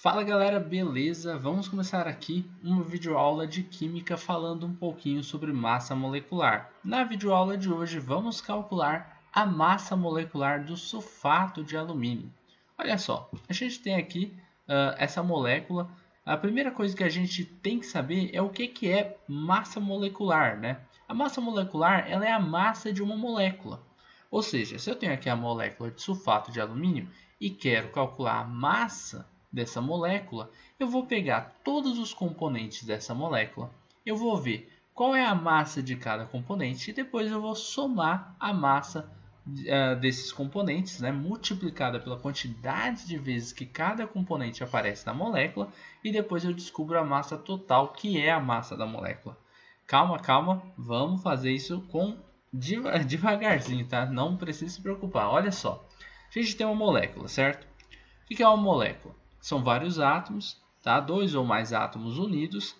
Fala galera, beleza? Vamos começar aqui uma videoaula de química falando um pouquinho sobre massa molecular. Na videoaula de hoje vamos calcular a massa molecular do sulfato de alumínio. Olha só, a gente tem aqui essa molécula. A primeira coisa que a gente tem que saber é o que é massa molecular, né? A massa molecular ela é a massa de uma molécula. Ou seja, se eu tenho aqui a molécula de sulfato de alumínio e quero calcular a massa dessa molécula, eu vou pegar todos os componentes dessa molécula, eu vou ver qual é a massa de cada componente e depois eu vou somar a massa desses componentes, né, multiplicada pela quantidade de vezes que cada componente aparece na molécula e depois eu descubro a massa total, que é a massa da molécula. Calma, calma, vamos fazer isso devagarzinho, tá? Não precisa se preocupar. Olha só, a gente tem uma molécula, certo? O que é uma molécula? São vários átomos, tá? Dois ou mais átomos unidos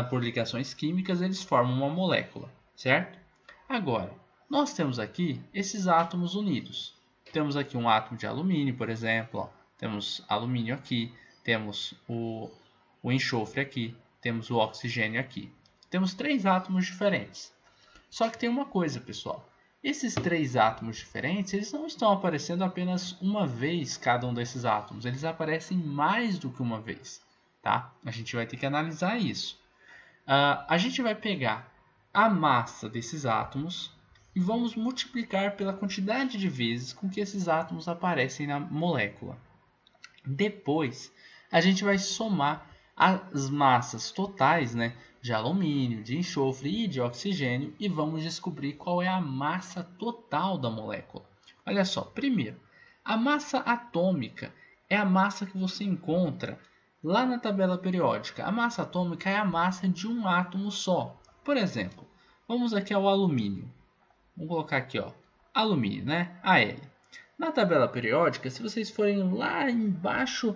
por ligações químicas, eles formam uma molécula, certo? Agora, nós temos aqui esses átomos unidos. Temos aqui um átomo de alumínio, por exemplo. Ó. Temos alumínio aqui, temos o enxofre aqui, temos o oxigênio aqui. Temos três átomos diferentes. Só que tem uma coisa, pessoal. Esses três átomos diferentes, eles não estão aparecendo apenas uma vez cada um desses átomos. Eles aparecem mais do que uma vez, tá? A gente vai ter que analisar isso. A gente vai pegar a massa desses átomos e vamos multiplicar pela quantidade de vezes com que esses átomos aparecem na molécula. Depois, a gente vai somar as massas totais, né, de alumínio, de enxofre e de oxigênio e vamos descobrir qual é a massa total da molécula. Olha só, primeiro, a massa atômica é a massa que você encontra lá na tabela periódica. A massa atômica é a massa de um átomo só. Por exemplo, vamos aqui ao alumínio. Vamos colocar aqui, ó, alumínio, né? Al. Na tabela periódica, se vocês forem lá embaixo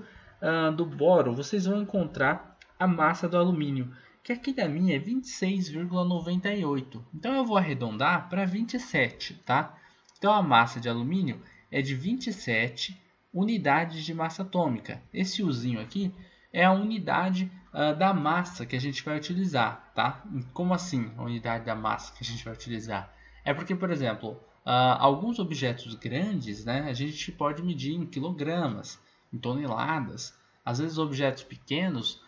do boro, vocês vão encontrar a massa do alumínio, que aqui da minha é 26,98. Então eu vou arredondar para 27, tá? Então a massa de alumínio é de 27 unidades de massa atômica. Esse Uzinho aqui é a unidade da massa que a gente vai utilizar, tá? Como assim a unidade da massa que a gente vai utilizar? É porque, por exemplo, alguns objetos grandes, né, a gente pode medir em quilogramas, em toneladas. Às vezes objetos pequenos,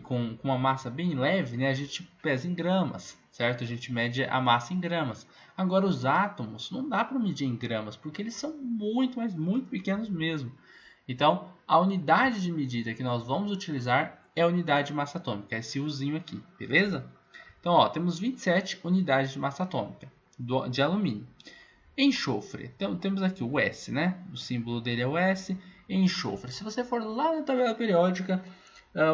com uma massa bem leve, né, a gente pesa em gramas, certo? A gente mede a massa em gramas. Agora os átomos não dá para medir em gramas, porque eles são muito, mas muito pequenos mesmo. Então, a unidade de medida que nós vamos utilizar é a unidade de massa atômica, esse Uzinho aqui, beleza? Então, ó, temos 27 unidades de massa atômica de alumínio. Enxofre, então temos aqui o S, né? O símbolo dele é o S. Enxofre, se você for lá na tabela periódica,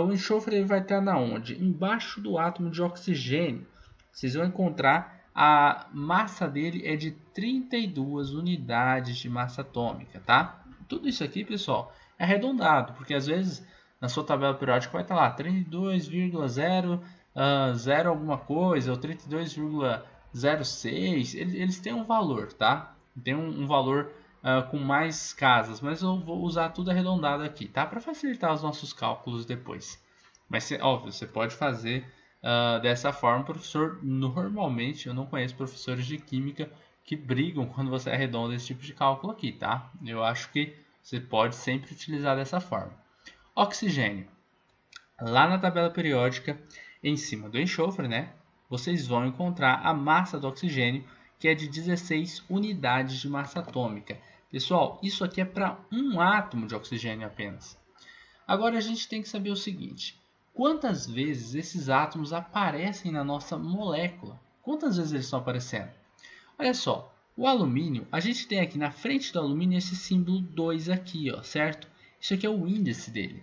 o enxofre ele vai estar na onde? Embaixo do átomo de oxigênio. Vocês vão encontrar a massa dele é de 32 unidades de massa atômica, tá? Tudo isso aqui, pessoal, é arredondado, porque às vezes na sua tabela periódica vai estar lá 32,0 alguma coisa, ou 32,06, eles têm um valor, tá? Tem um valor com mais casas, mas eu vou usar tudo arredondado aqui, tá? Para facilitar os nossos cálculos depois. Mas, óbvio, você pode fazer dessa forma, professor. Normalmente, eu não conheço professores de química que brigam quando você arredonda esse tipo de cálculo aqui, tá? Eu acho que você pode sempre utilizar dessa forma. Oxigênio. Lá na tabela periódica, em cima do enxofre, né? Vocês vão encontrar a massa do oxigênio, que é de 16 unidades de massa atômica. Pessoal, isso aqui é para um átomo de oxigênio apenas. Agora a gente tem que saber o seguinte: quantas vezes esses átomos aparecem na nossa molécula? Quantas vezes eles estão aparecendo? Olha só, o alumínio, a gente tem aqui na frente do alumínio esse símbolo 2 aqui, ó, certo? Isso aqui é o índice dele.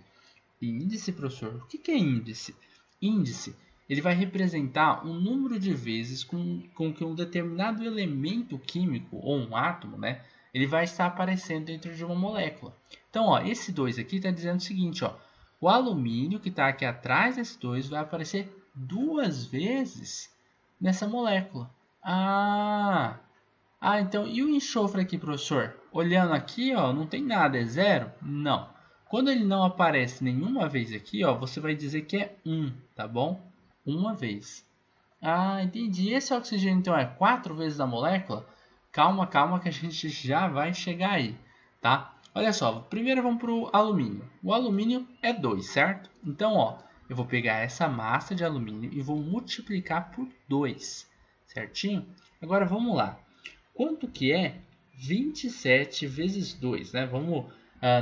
Índice, professor? O que é índice? Índice, ele vai representar um número de vezes com que um determinado elemento químico, ou um átomo, né, ele vai estar aparecendo dentro de uma molécula. Então, ó, esse 2 aqui está dizendo o seguinte, ó, o alumínio que está aqui atrás desse 2 vai aparecer 2 vezes nessa molécula. Então, e o enxofre aqui, professor? Olhando aqui, ó, não tem nada, é zero? Não. Quando ele não aparece nenhuma vez aqui, ó, você vai dizer que é 1, tá bom? Uma vez. Ah, entendi. Esse oxigênio então é 4 vezes a molécula? Calma, calma que a gente já vai chegar aí, tá? Olha só, primeiro vamos para o alumínio. O alumínio é 2, certo? Então, ó, eu vou pegar essa massa de alumínio e vou multiplicar por 2, certinho? Agora vamos lá. Quanto que é 27 vezes 2, né? Vamos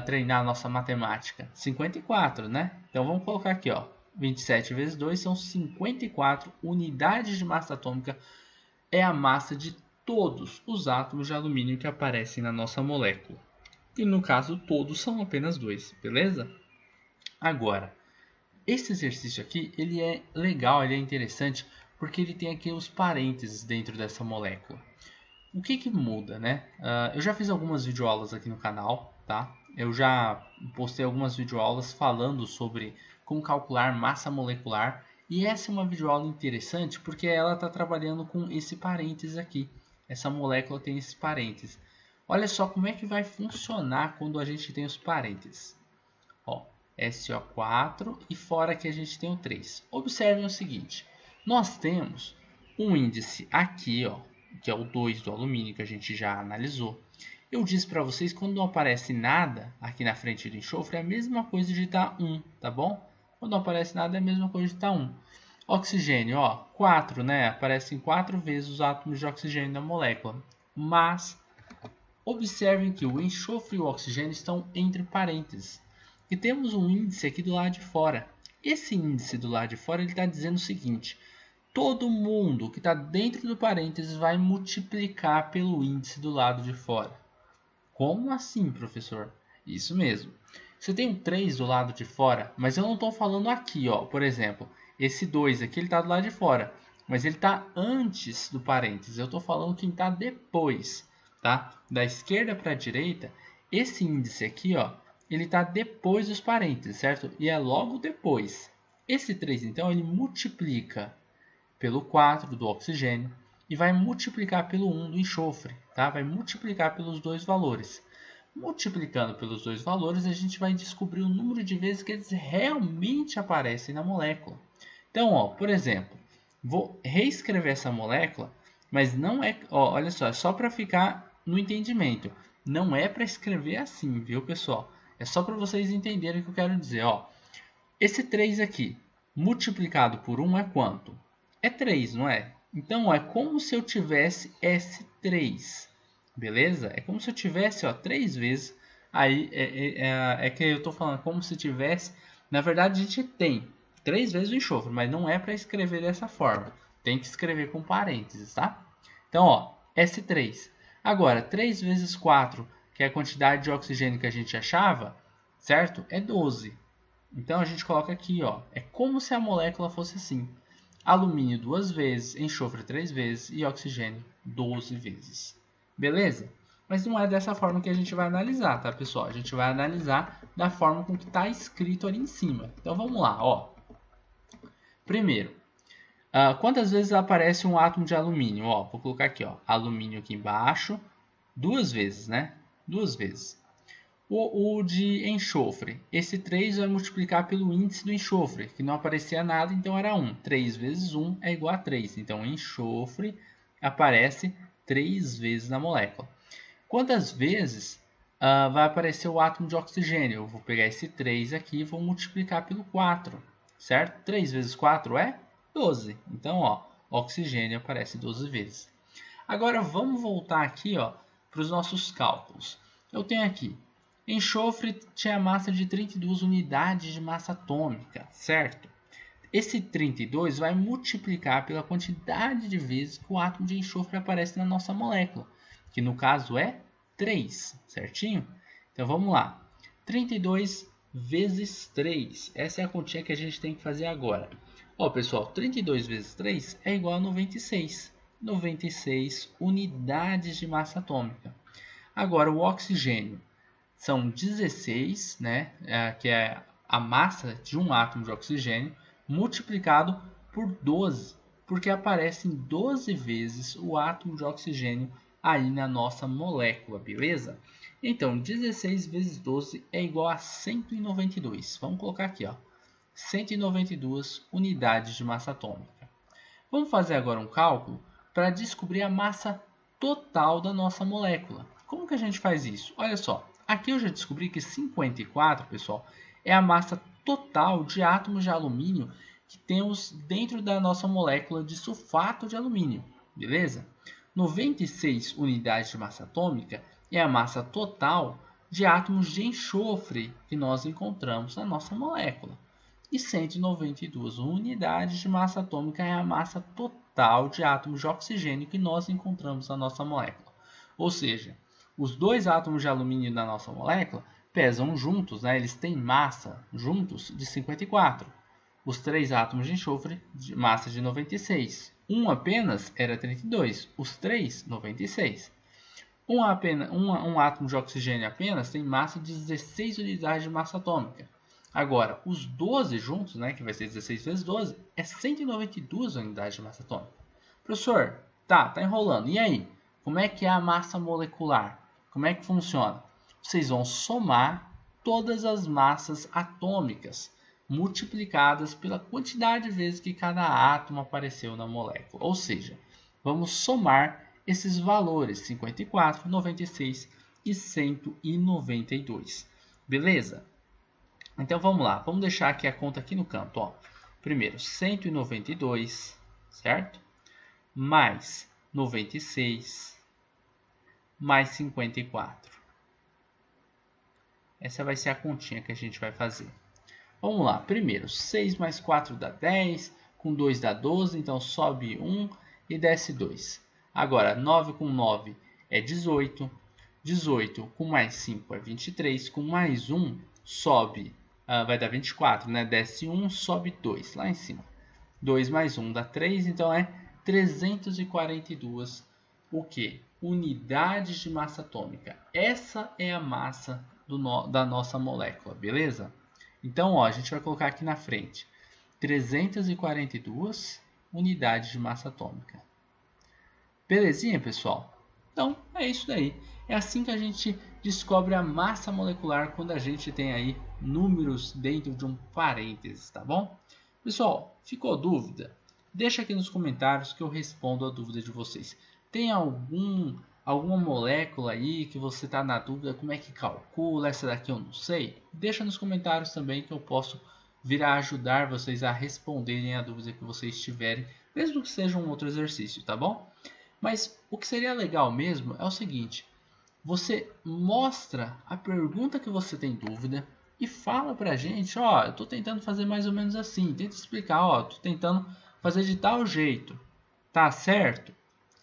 treinar a nossa matemática. 54, né? Então vamos colocar aqui, ó. 27 vezes 2 são 54 unidades de massa atômica. É a massa de todos os átomos de alumínio que aparecem na nossa molécula. E no caso, todos são apenas 2, beleza? Agora, esse exercício aqui, ele é legal, ele é interessante, porque ele tem aqui os parênteses dentro dessa molécula. O que que muda, né? Eu já fiz algumas videoaulas aqui no canal, tá? Eu já postei algumas videoaulas falando sobre como calcular massa molecular. E essa é uma videoaula interessante porque ela está trabalhando com esse parênteses aqui. Essa molécula tem esse parênteses. Olha só como é que vai funcionar quando a gente tem os parênteses. Ó, SO4 e fora que a gente tem o 3. Observem o seguinte. Nós temos um índice aqui, ó, que é o 2 do alumínio, que a gente já analisou. Eu disse para vocês, quando não aparece nada aqui na frente do enxofre, é a mesma coisa de digitar 1, tá bom? Quando não aparece nada, é a mesma coisa de digitar 1. Oxigênio, ó, 4, né? Aparecem 4 vezes os átomos de oxigênio na molécula. Mas, observem que o enxofre e o oxigênio estão entre parênteses. E temos um índice aqui do lado de fora. Esse índice do lado de fora está dizendo o seguinte: todo mundo que está dentro do parênteses vai multiplicar pelo índice do lado de fora. Como assim, professor? Isso mesmo. Você tem um 3 do lado de fora, mas eu não estou falando aqui, ó. Por exemplo, esse 2 aqui está do lado de fora, mas ele está antes do parênteses. Eu estou falando quem está depois, tá? Da esquerda para a direita, esse índice aqui, ó, ele está depois dos parênteses, certo? E é logo depois. Esse 3, então, ele multiplica pelo 4 do oxigênio e vai multiplicar pelo 1 do enxofre, tá? Vai multiplicar pelos dois valores. Multiplicando pelos dois valores, a gente vai descobrir o número de vezes que eles realmente aparecem na molécula. Então, ó, por exemplo, vou reescrever essa molécula, mas não é, ó, olha só, é só para ficar no entendimento. Não é para escrever assim, viu, pessoal? É só para vocês entenderem o que eu quero dizer, ó. Esse 3 aqui, multiplicado por 1 é quanto? É 3, não é? Então, ó, é como se eu tivesse S3, beleza? É como se eu tivesse, ó, 3 vezes. Aí é que eu estou falando como se tivesse. Na verdade, a gente tem 3 vezes o enxofre, mas não é para escrever dessa forma. Tem que escrever com parênteses, tá? Então, ó, S3. Agora, 3 vezes 4, que é a quantidade de oxigênio que a gente achava, certo? É 12. Então, a gente coloca aqui, ó, é como se a molécula fosse assim. Alumínio 2 vezes, enxofre 3 vezes e oxigênio 12 vezes. Beleza? Mas não é dessa forma que a gente vai analisar, tá, pessoal? A gente vai analisar da forma com que está escrito ali em cima. Então, vamos lá, ó. Primeiro, quantas vezes aparece um átomo de alumínio? Ó, vou colocar aqui, ó, alumínio aqui embaixo, 2 vezes, né? 2 vezes. O de enxofre, esse 3 vai multiplicar pelo índice do enxofre, que não aparecia nada, então era 1. 3 vezes 1 é igual a 3. Então, enxofre aparece 3 vezes na molécula. Quantas vezes vai aparecer o átomo de oxigênio? Eu vou pegar esse 3 aqui e vou multiplicar pelo 4, certo? 3 vezes 4 é 12. Então, ó, oxigênio aparece 12 vezes. Agora, vamos voltar aqui, ó, para os nossos cálculos. Eu tenho aqui, enxofre tinha massa de 32 unidades de massa atômica, certo? Esse 32 vai multiplicar pela quantidade de vezes que o átomo de enxofre aparece na nossa molécula, que no caso é 3, certinho? Então vamos lá. 32 vezes 3. Essa é a continha que a gente tem que fazer agora. Ó, pessoal, 32 vezes 3 é igual a 96. 96 unidades de massa atômica. Agora, o oxigênio são 16, né, que é a massa de um átomo de oxigênio, multiplicado por 12, porque aparece em 12 vezes o átomo de oxigênio aí na nossa molécula, beleza? Então, 16 vezes 12 é igual a 192. Vamos colocar aqui, ó, 192 unidades de massa atômica. Vamos fazer agora um cálculo para descobrir a massa total da nossa molécula. Como que a gente faz isso? Olha só, aqui eu já descobri que 54, pessoal, é a massa total de átomos de alumínio que temos dentro da nossa molécula de sulfato de alumínio, beleza? 96 unidades de massa atômica é a massa total de átomos de enxofre que nós encontramos na nossa molécula. E 192 unidades de massa atômica é a massa total de átomos de oxigênio que nós encontramos na nossa molécula. Ou seja, os dois átomos de alumínio na nossa molécula pesam juntos, né? Eles têm massa juntos de 54. Os três átomos de enxofre, de massa de 96. Um apenas era 32, os três, 96. Um átomo de oxigênio apenas tem massa de 16 unidades de massa atômica. Agora, os 12 juntos, né, que vai ser 16 vezes 12, é 192 unidades de massa atômica. Professor, tá enrolando. E aí? Como é que é a massa molecular? Como é que funciona? Vocês vão somar todas as massas atômicas multiplicadas pela quantidade de vezes que cada átomo apareceu na molécula. Ou seja, vamos somar esses valores, 54, 96 e 192. Beleza? Então vamos lá, vamos deixar aqui a conta aqui no canto. Ó. Primeiro, 192, certo? Mais 96, mais 54. Essa vai ser a continha que a gente vai fazer. Vamos lá, primeiro, 6 mais 4 dá 10, com 2 dá 12, então sobe 1 e desce 2. Agora, 9 com 9 é 18, 18 com mais 5 é 23, com mais 1 sobe, vai dar 24, né? Desce 1, sobe 2, lá em cima. 2 mais 1 dá 3, então é 342, o quê? Unidades de massa atômica. Essa é a massa da nossa molécula, beleza? Então, ó, a gente vai colocar aqui na frente 342 unidades de massa atômica. Belezinha, pessoal? Então, é isso daí. É assim que a gente descobre a massa molecular quando a gente tem aí números dentro de um parênteses, tá bom? Pessoal, ficou dúvida? Deixa aqui nos comentários que eu respondo a dúvida de vocês. Tem alguma molécula aí que você está na dúvida, como é que calcula, essa daqui eu não sei? Deixa nos comentários também que eu posso vir a ajudar vocês a responderem a dúvida que vocês tiverem, mesmo que seja um outro exercício, tá bom? Mas o que seria legal mesmo é o seguinte, você mostra a pergunta que você tem dúvida e fala pra gente, ó, eu estou tentando fazer mais ou menos assim, tenta explicar, ó, estou tentando fazer de tal jeito, tá certo?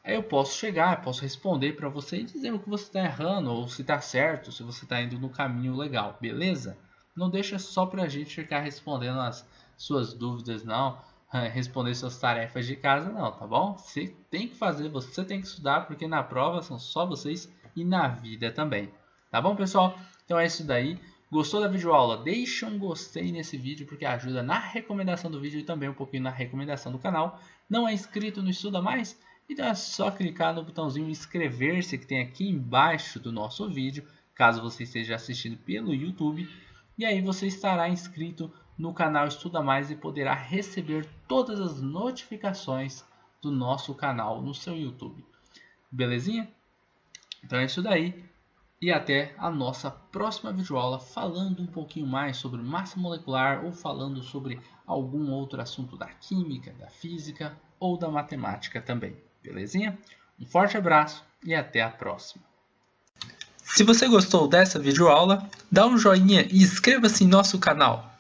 Aí eu posso chegar, posso responder para você e dizer o que você está errando, ou se está certo, se você está indo no caminho legal, beleza? Não deixa só para a gente ficar respondendo as suas dúvidas, não, responder suas tarefas de casa, não, tá bom? Você tem que fazer, você tem que estudar, porque na prova são só vocês e na vida também. Tá bom, pessoal? Então é isso daí. Gostou da videoaula? Deixa um gostei nesse vídeo, porque ajuda na recomendação do vídeo e também um pouquinho na recomendação do canal. Não é inscrito no Estuda Mais? Então é só clicar no botãozinho inscrever-se que tem aqui embaixo do nosso vídeo, caso você esteja assistindo pelo YouTube. E aí você estará inscrito no canal Estuda Mais e poderá receber todas as notificações do nosso canal no seu YouTube. Belezinha? Então é isso daí. E até a nossa próxima videoaula falando um pouquinho mais sobre massa molecular ou falando sobre algum outro assunto da química, da física ou da matemática também. Belezinha? Um forte abraço e até a próxima. Se você gostou dessa videoaula, dá um joinha e inscreva-se em nosso canal.